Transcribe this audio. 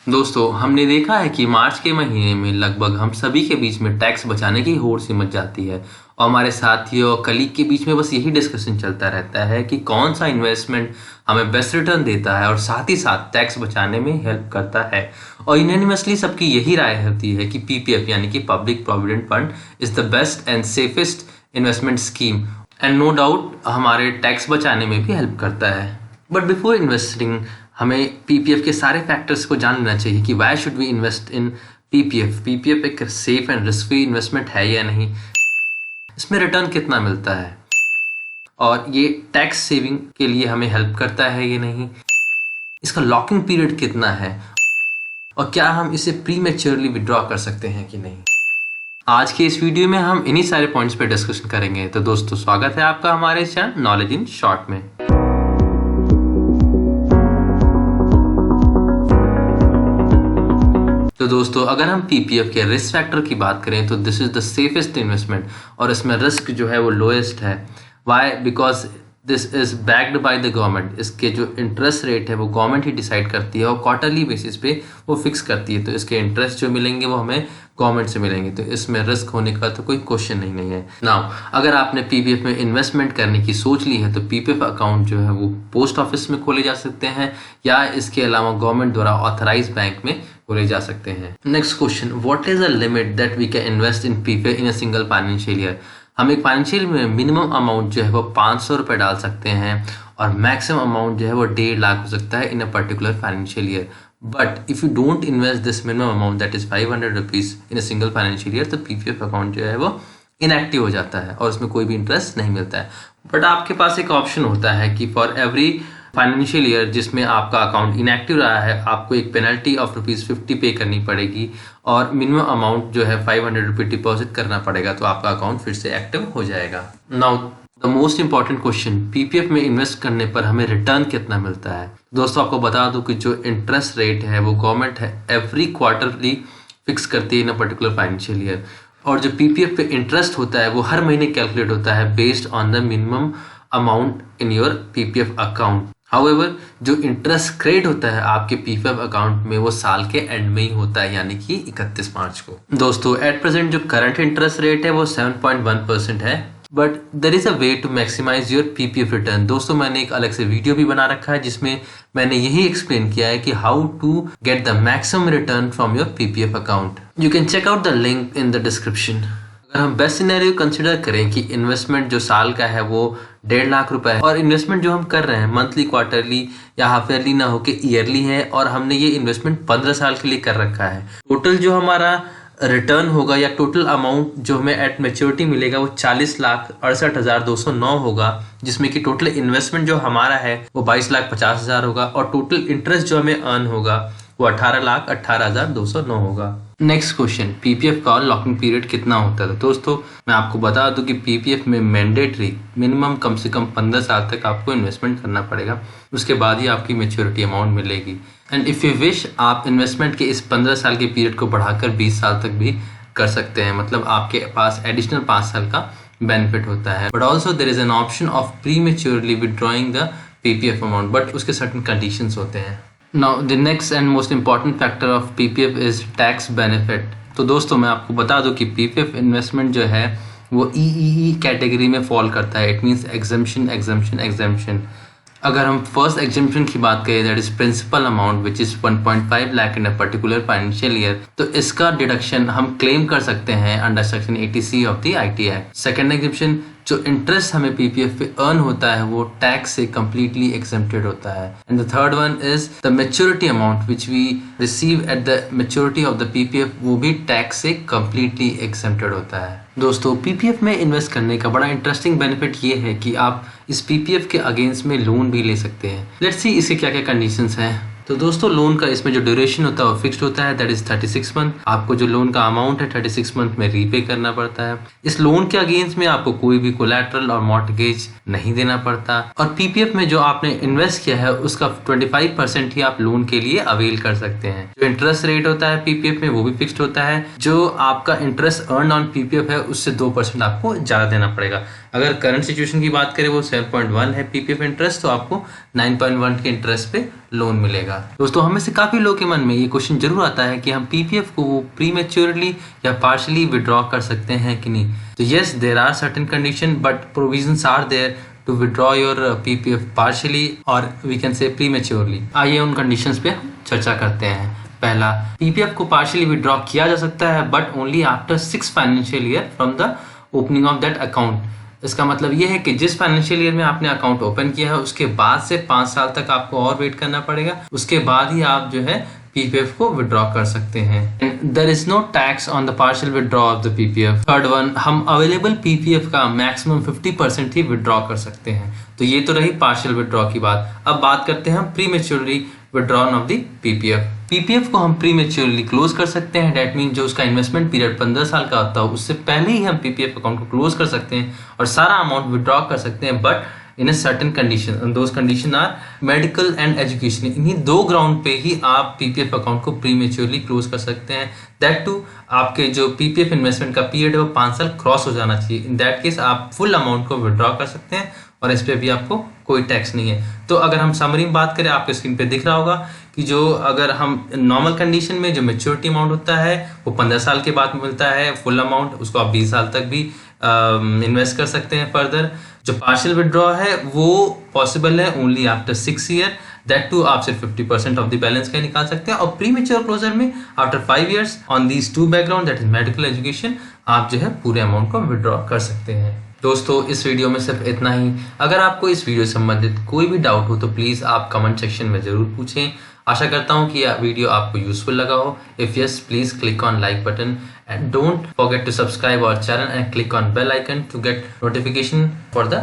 दोस्तों, हमने देखा है कि मार्च के महीने में लगभग हम सभी के बीच में टैक्स बचाने की होड़ सी मच जाती है और हमारे साथियों और कलीग के बीच में बस यही डिस्कशन चलता रहता है कि कौन सा इन्वेस्टमेंट हमें बेस्ट रिटर्न देता है और साथ ही साथ टैक्स बचाने में हेल्प करता है। और यूनानिमसली सबकी यही राय होती है कि पीपीएफ यानी कि public provident fund is the best and safest investment scheme and no doubt हमारे टैक्स बचाने में भी हेल्प करता है। बट बिफोर इन्वेस्टिंग हमें पीपीएफ के सारे फैक्टर्स को जान लेना चाहिए कि why should we invest in PPF. PPF एक safe and risk free investment है या नहीं, इसमें रिटर्न कितना मिलता है और ये टैक्स सेविंग के लिए हमें हेल्प करता है या नहीं, इसका लॉकिंग पीरियड कितना है और क्या हम इसे प्रीमेच्योरली विड्रॉ कर सकते हैं कि नहीं। आज के इस वीडियो में हम इन्हीं सारे पॉइंट्स पे डिस्कशन करेंगे। तो दोस्तों, स्वागत है आपका हमारे चैनल नॉलेज इन शॉर्ट में। तो दोस्तों, अगर हम पीपीएफ के रिस्क फैक्टर की बात करें तो this is the safest investment और इसमें रिस्क जो है वो लोएस्ट है। Why? Because this is backed by the government. इसके जो इंटरेस्ट रेट है वो गवर्नमेंट ही डिसाइड करती है और क्वार्टरली बेसिस पे वो फिक्स करती है। तो इसके इंटरेस्ट जो मिलेंगे वो हमें गवर्नमेंट से मिलेंगे, तो इसमें रिस्क होने का तो कोई क्वेश्चन नहीं है। नाउ, अगर आपने पीपीएफ में इन्वेस्टमेंट करने की सोच ली है तो पीपीएफ अकाउंट जो है वो पोस्ट ऑफिस में खोले जा सकते हैं या इसके अलावा गवर्नमेंट द्वारा ऑथराइज बैंक में खोले जा सकते हैं। Next question, what is the limit that we can invest in PPF in a single financial year. हम एक फाइनेंशियल में मिनिमम अमाउंट जो है वो 500 रुपये डाल सकते हैं और मैक्सिमम अमाउंट जो है वो 1.5 लाख हो सकता है in a particular financial year. But if you don't invest this minimum amount that is 500 rupees in a single financial year तो पीपीएफ अकाउंट जो है वो इनएक्टिव हो जाता है और उसमें कोई भी इंटरेस्ट नहीं मिलता है। बट आपके पास एक ऑप्शन होता है कि फॉर एवरी फाइनेंशियल ईयर जिसमें आपका अकाउंट इनएक्टिव रहा है आपको एक पेनल्टी ऑफ ₹50 पे करनी पड़ेगी और मिनिमम अमाउंट जो है 500 रुपये डिपॉजिट करना पड़ेगा, तो आपका अकाउंट फिर से एक्टिव हो जाएगा। Now the most important question, PPF में इन्वेस्ट करने पर हमें रिटर्न कितना मिलता है। दोस्तों, आपको बता दूं कि जो इंटरेस्ट रेट है वो गवर्नमेंट है एवरी क्वार्टरली फिक्स करती है in a particular financial year और जो पीपीएफ पे इंटरेस्ट होता है वो हर महीने कैलकुलेट होता है based on the minimum amount in your PPF account. However, जो इंटरेस्ट क्रेडिट होता है आपके पीपीएफ अकाउंट में वो साल के एंड में ही होता है, यानी कि 31 मार्च को। दोस्तों, एट प्रेजेंट जो करंट इंटरेस्ट रेट है वो 7.1% है, but there is a way to maximise your PPF return. दोस्तों, मैंने एक अलग से वीडियो भी बना रखा है जिसमें मैंने यही एक्सप्लेन किया है कि how to get the maximum return from your PPF account. You can check out the link in the description. अगर हम बेस्ट सिनेरियो कंसिडर करें कि इन्वेस्टमेंट जो साल का है वो 1.5 लाख रुपए है और इन्वेस्टमेंट जो हम कर रहे हैं मंथली, क्वार्टरली या हाफ ईयरली ना होके ईयरली है और हमने ये इन्वेस्टमेंट 15 साल के लिए कर रखा है, टोटल जो हमारा रिटर्न होगा या टोटल अमाउंट जो हमें एट मैच्योरिटी मिलेगा वो 40,68,209 होगा, जिसमें कि टोटल इन्वेस्टमेंट जो हमारा है वो 22,50,000 होगा और टोटल इंटरेस्ट जो हमें अर्न होगा वो 18,18,209 होगा। नेक्स्ट क्वेश्चन, पीपीएफ का लॉकिंग पीरियड कितना होता है। दोस्तों, मैं आपको बता दूं कि पीपीएफ में मैंडेटरी मिनिमम कम से कम 15 साल तक आपको इन्वेस्टमेंट करना पड़ेगा, उसके बाद ही आपकी मैच्योरिटी अमाउंट मिलेगी। एंड इफ यू विश आप इन्वेस्टमेंट के इस 15 साल के पीरियड को बढ़ाकर 20 साल तक भी कर सकते हैं, मतलब आपके पास एडिशनल 5 साल का बेनिफिट होता है। But also there is an option of prematurely withdrawing the PPF amount, but उसके सर्टेन कंडीशंस होते हैं। Now the next and most important factor of PPF is tax benefit। तो दोस्तों, मैं आपको बता दूं कि PPF इन्वेस्टमेंट जो है वो EEE कैटेगरी में फॉल करता है। It means exemption exemption exemption. अगर हम फर्स्ट एग्जम्पशन की बात करें that is principal amount which is 1.5 lakh in a particular financial year, तो इसका डिडक्शन हम क्लेम कर सकते हैं under section 80C of the IT act. Second exemption, जो इंटरेस्ट हमें पीपीएफ पे अर्न होता है वो टैक्स से कंप्लीटली एग्जेम्प्टेड होता है। And the third one is the maturity amount which we receive at the maturity of the PPF, वो भी टैक्स से कंप्लीटली एग्जेम्प्टेड होता है। दोस्तों, पीपीएफ में इन्वेस्ट करने का बड़ा इंटरेस्टिंग बेनिफिट ये है कि आप इस पीपीएफ के अगेंस्ट में लोन भी ले सकते हैं। लेट्स सी इसके क्या क्या कंडीशंस हैं। तो दोस्तों, लोन का इसमें जो ड्यूरेशन होता है वो फिक्स्ड होता है, दैट इज 36 मंथ। आपको जो लोन का अमाउंट है 36 मंथ में रीपे करना पड़ता है। इस लोन के अगेंस्ट में आपको कोई भी कोलैटरल और मॉर्टगेज नहीं देना पड़ता और पीपीएफ में जो आपने इन्वेस्ट किया है उसका 25% ही आप लोन के लिए अवेल कर सकते हैं। जो इंटरेस्ट रेट होता है पीपीएफ में वो भी फिक्स्ड होता है। जो आपका इंटरेस्ट अर्न ऑन पीपीएफ है उससे 2% आपको ज्यादा देना पड़ेगा। अगर करंट सिचुएशन की बात करें वो 7.1 है पीपीएफ इंटरेस्ट, तो आपको 9.1 के इंटरेस्ट पे लोन मिलेगा। दोस्तों हमें से काफी लोगों के मन में ये क्वेश्चन जरूर आता है कि हम पीपीएफ को वो प्रीमेच्योरली या पार्शली विड्रॉ कर सकते हैं कि नहीं। तो yes, there are certain condition but provisions are there to withdraw your PPF partially और वी कैन से प्रीमेच्योरली। आइए उन कंडीशंस पे हम चर्चा करते हैं। पहला, पीपीएफ को पार्शियली विड्रॉ किया जा सकता है but only after 6 financial year from the opening of that account. इसका मतलब ये है कि जिस फाइनेंशियल ईयर में आपने अकाउंट ओपन किया है उसके बाद से 5 साल तक आपको और वेट करना पड़ेगा, उसके बाद ही आप जो है पीपीएफ को विड्रॉ कर सकते हैं। There is no tax on the partial withdraw of the PPF. Third one, हम अवेलेबल पीपीएफ का मैक्सिमम 50% ही विड्रॉ कर सकते हैं। तो ये तो रही पार्शियल विड्रॉ की बात। अब बात करते हैं हम prematurely withdrawn of the PPF. PPF को हम प्रीमेच्योरली क्लोज कर सकते हैं। डेट मीन जो उसका इन्वेस्टमेंट पीरियड 15 साल का होता है उससे पहले ही हम पीपीएफ अकाउंट को क्लोज कर सकते हैं और सारा अमाउंट विड्रॉ कर सकते हैं, but in a certain condition, and those condition are medical and education. इन्हीं 2 ग्राउंड पे ही आप पीपीएफ अकाउंट को प्रीमेच्योरली क्लोज कर सकते हैं। दैट टू आपके जो पीपीएफ इन्वेस्टमेंट का पीरियड है वो 5 साल क्रॉस हो जाना चाहिए। इन दैट केस आप फुल अमाउंट को विड्रॉ कर सकते हैं और इस पे भी आपको कोई टैक्स नहीं है। तो अगर हम समरी में बात करें, आपके स्क्रीन पे दिख रहा होगा कि जो अगर हम नॉर्मल कंडीशन में जो मेच्योरिटी अमाउंट होता है वो 15 साल के बाद मिलता है फुल अमाउंट, उसको आप 20 साल तक भी इन्वेस्ट कर सकते हैं फर्दर। जो पार्शियल विड्रॉ है वो पॉसिबल है only after 6 year, that too आप सिर्फ 50% ऑफ द बैलेंस का निकाल सकते हैं। और प्रीमेच्योर क्लोजर में after 5 years on these 2 background, that is medical education, आप जो है पूरे अमाउंट को विड्रॉ कर सकते हैं। दोस्तों इस वीडियो में सिर्फ इतना ही। अगर आपको इस वीडियो से संबंधित कोई भी डाउट हो तो प्लीज़ आप कमेंट सेक्शन में ज़रूर पूछें। आशा करता हूँ कि यह वीडियो आपको यूजफुल लगा हो। If yes, please click on like button and don't forget to subscribe our channel and click on bell icon to get notification for the